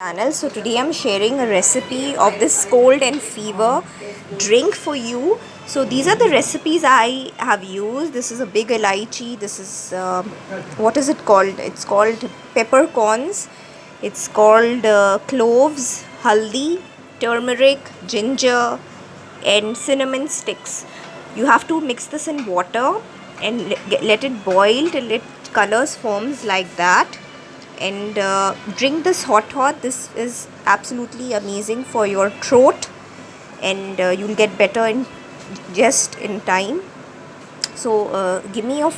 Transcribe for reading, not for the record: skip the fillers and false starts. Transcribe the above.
Channel. So today I'm sharing a recipe of this cold and fever drink for you. So these are the recipes I have used. This is a big elaichi. This is what is it called? It's called peppercorns. It's called cloves, haldi, turmeric, ginger, and cinnamon sticks. You have to mix this in water and let it boil till it colors forms like that, and drink this hot. This is absolutely amazing for your throat, and you'll get better in just in time. So give me your